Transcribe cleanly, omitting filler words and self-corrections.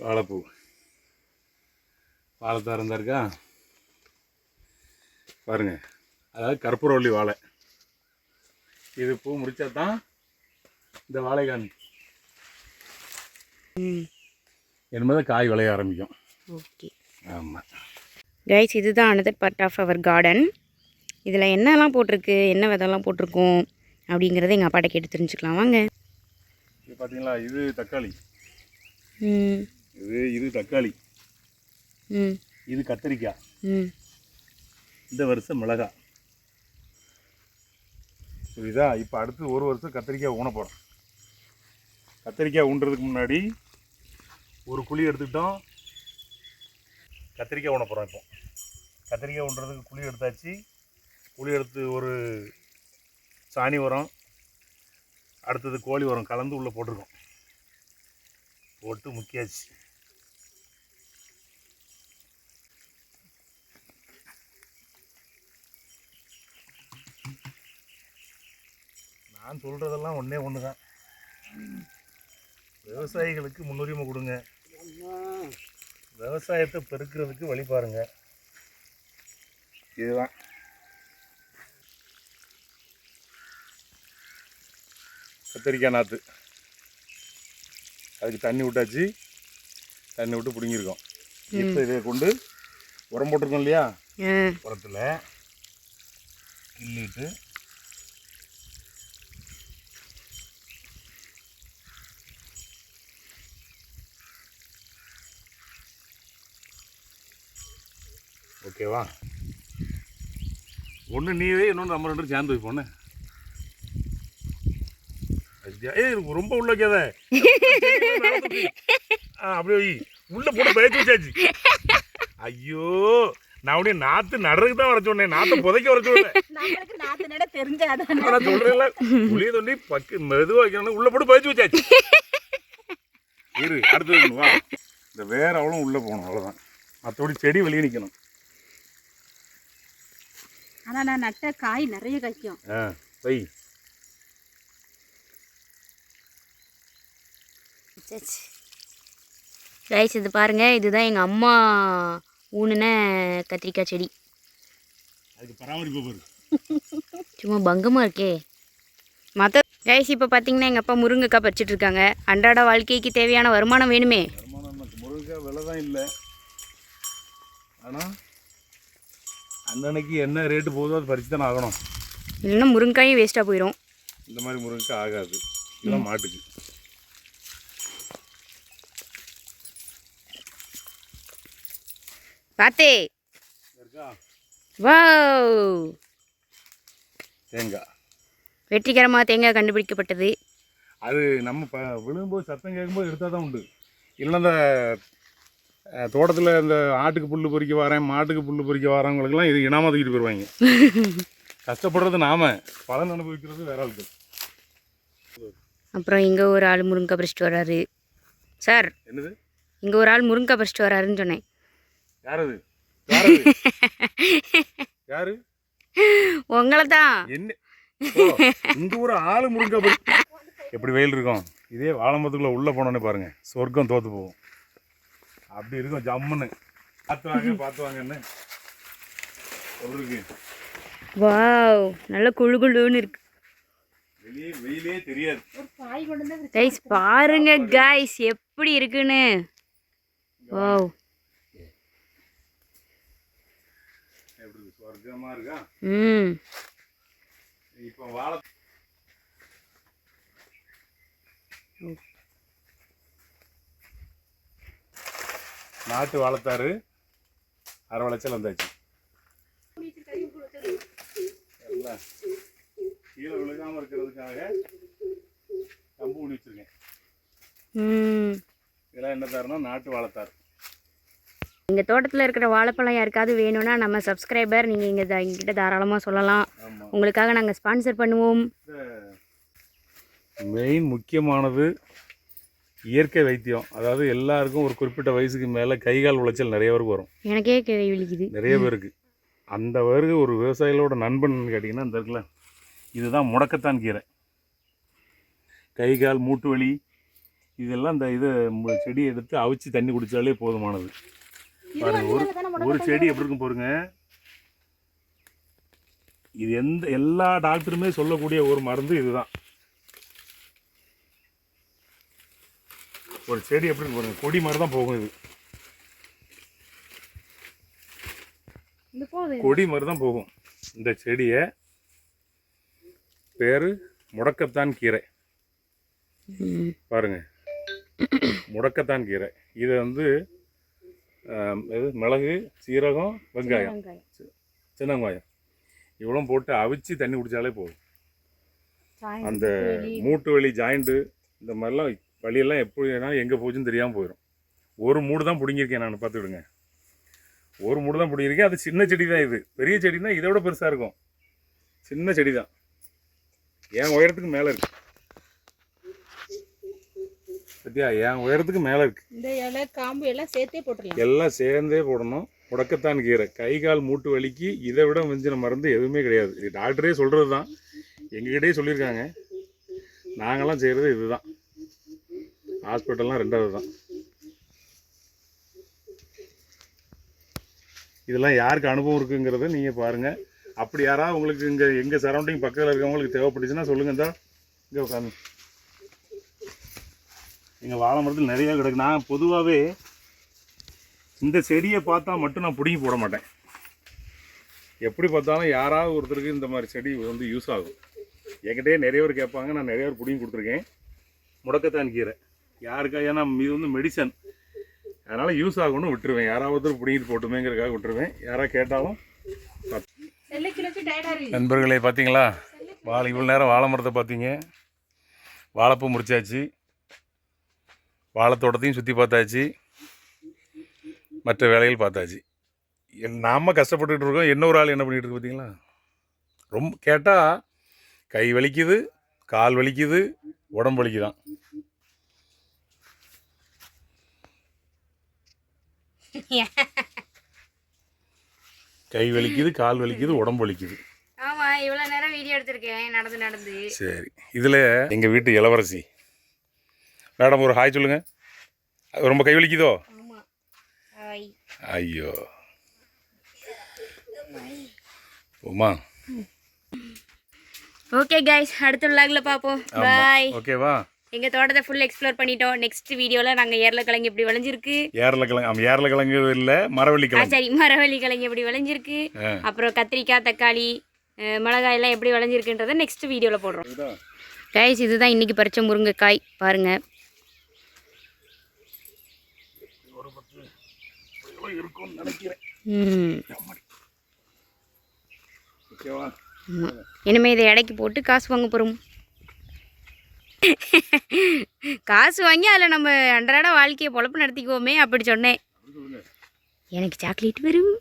வாழைப்பூ வாழைத்தார் இருந்தா இருக்கா பாருங்க. அதாவது கற்பூரவள்ளி வாழை. இது பூ முடிச்சா தான் இந்த வாழைக்கான் என்பதை காய் விளைய ஆரம்பிக்கும். ஓகே, ஆமாம் கைஸ், இதுதான் another part of our garden. இதில் என்னெல்லாம் போட்டிருக்கு, என்ன விதெல்லாம் போட்டிருக்கோம் அப்படிங்கிறத எங்கள் அப்பாட்ட கேட்டு தெரிஞ்சுக்கலாம் வாங்க. இது பார்த்தீங்களா, இது தக்காளி. ம் இது தக்காளி. ம் இது கத்திரிக்காய். ம் இந்த வருஷம் மிளகாய். புரியுதா? இப்போ அடுத்து ஒரு வருஷம் கத்திரிக்காய் ஊன போகிறோம். கத்திரிக்காய் ஊன்றதுக்கு முன்னாடி ஒரு குழி எடுத்துக்கிட்டோம். கத்திரிக்காய் ஊன போகிறோம். இப்போ கத்திரிக்காய் ஊன்றதுக்கு குழி எடுத்தாச்சு. குழி எடுத்து ஒரு சாணி உரம், அடுத்தது கோழி உரம் கலந்து உள்ளே போட்டிருக்கோம். போட்டு முக்கியாச்சு. நான் சொல்கிறதெல்லாம் ஒன்று தான். விவசாயிகளுக்கு முன்னுரிமை கொடுங்க, விவசாயத்தை பெருக்கிறதுக்கு வழி பாருங்க. இதுதான் கத்திரிக்காய் நாற்று. அதுக்கு தண்ணி விட்டாச்சு. தண்ணி விட்டு பிடுங்கியிருக்கோம். இப்போ இதை கொண்டு உரம் போட்டிருக்கோம் இல்லையா, உரத்தில் கிள்ளிட்டு ஓகேவா? ஒன்று நீவே இன்னொன்று நம்ம ரெண்டு சேர்ந்து வைப்போன்னு. ரொம்ப உள்ள வைக்காத. அப்படியே உள்ள போட்டு பயத்து வச்சாச்சு. ஐயோ, நான் அப்படியே நாற்று நடுறதுக்கு தான் வர சொன்னேன், நாற்றை புதைக்க வர சொன்னேன். நான் சொல்றேன்ல, புளிய தோண்டி மெதுவாக வைக்கணும். உள்ள போட்டு பயத்து வச்சாச்சு. இரு, அடுத்தது வா. இந்த வேற அவ்வளோ உள்ள போகணும், அவ்வளோதான். மற்றபடி செடி வெளியே நிற்கணும். ஆனால் நான் நட்ட காய் நிறைய காய்க்கும். வை. கைஸ், இது பாருங்கள், இதுதான் எங்கள் அம்மா ஊனுன கத்திரிக்காய் செடி. அதுக்கு பராமரிப்பு பாரு. சும்மா பங்கமாக இருக்கே. மற்ற கைஸ், இப்போ பார்த்தீங்கன்னா எங்கள் அப்பா முருங்கைக்காய் பறிச்சிட்டு இருக்காங்க. அன்றாட வாழ்க்கைக்கு தேவையான வருமானம் வேணுமே. முருங்கைக்காய் விலை தான் இல்லை, ஆனால் அன்னன்னைக்கு என்ன ரேட்டு போதோ அது பறித்து தானே ஆகணும். இல்லைன்னா முருங்கைக்காயும் வேஸ்ட்டாக போயிடும். இந்த மாதிரி முருங்கைக்காய் ஆகாது, இதெல்லாம் மாட்டுக்கு. பார்த்தே வாவ், தேங்காய் வெற்றிகரமாக தேங்காய் கண்டுபிடிக்கப்பட்டது. அது நம்ம விழும்போது சத்தம் கேட்கும்போது எடுத்தால் தான் உண்டு. இல்லைன்னா இந்த தோட்டத்தில் இந்த ஆட்டுக்கு புல் பொறிக்க வரேன், மாட்டுக்கு புல் பொறிக்க வரவங்களுக்கெல்லாம் இது இனாம தூக்கிட்டு போயிடுவாங்க. கஷ்டப்படுறது நாம, பலன் அனுபவிக்கிறது வேற ஆளுக்கு. அப்புறம் இங்கே ஒரு ஆள் முருங்கைக்காய் பறிச்சிட்டு வர்றாரு. சார், என்னது? இங்கே ஒரு ஆள் முருங்கைக்காய் பறிச்சிட்டு வர்றாருன்னு சொன்னேன். யாரது? யாரு? உங்களை தான். என்ன இங்க ஒரு ஆளு முருங்கை எப்படி வெயில் இருக்கும். இதே வாழம்பத்துக்குள்ள உள்ள போனோன்னு பாருங்க, சொர்க்கம் தோத்து போகும். அப்படி இருக்கும் ஜம்முன்னு. பார்த்து வாங்கன்னு சொல்லிருக்கு. வாவ், நல்ல குழு குழுன்னு இருக்கு. வெளியே வெயிலே தெரியாது. கைஸ் பாருங்க கைஸ், எப்படி இருக்குன்னு. வாவ், எப்படி சொர்க்கமா இருக்கா. இப்போ வாழை நாட்டு வாழைத்தாரு அரை வளைச்சல் வந்தாச்சு. கீழே விழுகாம இருக்கிறதுக்காக கம்பு ஊனி வச்சிருக்கேன். இதெல்லாம் என்ன தாருன்னா நாட்டு வாழைத்தார். எங்கள் தோட்டத்தில் இருக்கிற வாழைப்பழம் யாருக்காவது வேணும்னா நம்ம சப்ஸ்கிரைபர் நீங்கள் எங்கிட்ட தாராளமாக சொல்லலாம். உங்களுக்காக நாங்கள் ஸ்பான்சர் பண்ணுவோம். மெயின் முக்கியமானது இயற்கை வைத்தியம். அதாவது எல்லாருக்கும் ஒரு குறிப்பிட்ட வயசுக்கு மேலே கைகால் உளைச்சல் நிறைய பேருக்கு வரும். எனக்கே கை வலிக்குது நிறைய பேருக்கு. அந்த பேருக்கு ஒரு விவசாயிகளோட நண்பன் கேட்டிங்கன்னா இந்த இருக்குல்ல, இதுதான் முடக்கத்தான் கீரை. கைகால் மூட்டு வலி இதெல்லாம் இந்த இதை செடியை எடுத்து அவிச்சு தண்ணி குடித்தாலே போதுமானது. பாருங்க ஒரு செடி எப்படி இருக்கும் பாருங்க. இது எல்லா டாக்டருமே சொல்லக்கூடிய ஒரு மருந்து இதுதான். ஒரு செடி எப்படி இருக்கு பாருங்க, கொடி மாதிரி தான் போகும். இது கொடி மாதிரி தான் போகும். இந்த செடியை பேரு முடக்கத்தான் கீரை. பாருங்க, முடக்கத்தான் கீரை. இதை மிளகு, சீரகம், வெங்காயம், சின்ன வெங்காயம் இவ்வளோ போட்டு அவிச்சு தண்ணி குடித்தாலே போதும். அந்த மூட்டு வலி, ஜாயிண்ட்டு, இந்த மாதிரிலாம் வலியெல்லாம் எப்படினா எங்கே போச்சுன்னு தெரியாமல் போயிடும். ஒரு மூடு தான் பிடிங்கிருக்கேன் நான், பார்த்துக்கிடுங்க. ஒரு மூடு தான் பிடிங்கிருக்கேன். அது சின்ன செடி தான். இது பெரிய செடினா இதை விட பெருசாக இருக்கும். சின்ன செடி தான், என் உயரத்துக்கு மேலே இருக்கு. சத்தியா, என் உயரத்துக்கு மேலே இருக்கு. இந்த இலை காம்பு எல்லாம் சேர்த்தே போட்டுடலாம். எல்லாம் சேர்ந்தே போடணும். முடக்கத்தான் கீரை கை கால் மூட்டு வலிக்கு இதை விட மிஞ்சின மருந்து எதுவுமே கிடையாது. இது டாக்டரே சொல்கிறது தான், எங்ககிட்டயே சொல்லியிருக்காங்க. நாங்கள்லாம் செய்கிறது இதுதான். ஹாஸ்பிட்டல்லாம் ரெண்டாவது தான். இதெல்லாம் யாருக்கு அனுபவம் இருக்குங்கிறத நீங்கள் பாருங்கள். அப்படி யாராவது உங்களுக்கு இங்கே எங்கள் சரௌண்டிங் பக்கத்தில் இருக்கவங்களுக்கு தேவைப்பட்டுச்சுன்னா சொல்லுங்கள். இந்த இங்கே உட்காந்து எங்கள் வாழை மரத்தில் நிறையா கிடக்கு. நான் பொதுவாகவே இந்த செடியை பார்த்தா மட்டும் நான் பிடுங்கி போட மாட்டேன். எப்படி பார்த்தாலும் யாராவது ஒருத்தருக்கு இந்த மாதிரி செடி யூஸ் ஆகும். என்கிட்டயே நிறைய பேர் கேட்பாங்க, நான் நிறைய பேர் பிடுங்கி கொடுத்துருக்கேன். முடக்கத்தான் கீரை யாருக்கா, ஏன்னா இது மெடிசன், அதனால் யூஸ் ஆகும்னு விட்டுருவேன். யாராவது ஒருத்தர் பிடிங்கிட்டு போட்டுமேங்கிறதுக்காக விட்டுருவேன். யாராவது கேட்டாலும். நண்பர்களே, பார்த்தீங்களா இவ்வளோ நேரம் வாழை மரத்தை பார்த்தீங்க. வாழைப்பூ முறிச்சாச்சு, வாழைத்தோட்டத்தையும் சுற்றி பார்த்தாச்சு, மற்ற வேலைகள் பார்த்தாச்சு. நாம் கஷ்டப்பட்டுக்கிட்டு இருக்கோம். இன்னொரு ஆள் என்ன பண்ணிகிட்டு இருக்கு பார்த்தீங்களா. ரொம்ப கேட்டால் கை வலிக்குது, கால் வலிக்குது, உடம்பு வலிக்குதான். கை வலிக்குது, கால் வலிக்குது, உடம்பு வலிக்குது. ஆமாம், இவ்வளோ நேரம் வீடியோ எடுத்திருக்கேன் நடந்து. சரி, இதில் எங்கள் வீட்டு இளவரசி மேடம் ஒரு ஹாய் சொல்லுங்கள். ரொம்ப கை வலிக்குதோ? ஐயோ உமா. ஓகே கைஸ், அடுத்த vlogல பார்ப்போம். பாய். ஓகேவா? எங்கள் தோட்டத்தை ஃபுல் எக்ஸ்ப்ளோர் பண்ணிட்டோம். நெக்ஸ்ட் வீடியோவில் நாங்கள் ஏரலக்கிழங்கு எப்படி விளைஞ்சிருக்கு, ஏரலக்கிழங்கு இல்லை மரவள்ளிக்கிழங்கு, சரி மரவள்ளிக்கிழங்கு எப்படி விளைஞ்சிருக்கு, அப்புறம் கத்திரிக்காய், தக்காளி, மிளகாய் எல்லாம் எப்படி விளைஞ்சிருக்குன்றதை நெக்ஸ்ட் வீடியோவில் போடுறோம். கைஸ், இதுதான் இன்றைக்கி பறித்த முருங்கைக்காய். பாருங்கள், இனிமேல் இதை எடைக்கு போட்டு காசு வாங்க போகிறோம். காசு வாங்கி அதில் நம்ம அன்றாட வாழ்க்கையை பொழப்பு நடத்திக்குவோமே அப்படி சொன்னேன். எனக்கு சாக்லேட் வரும்.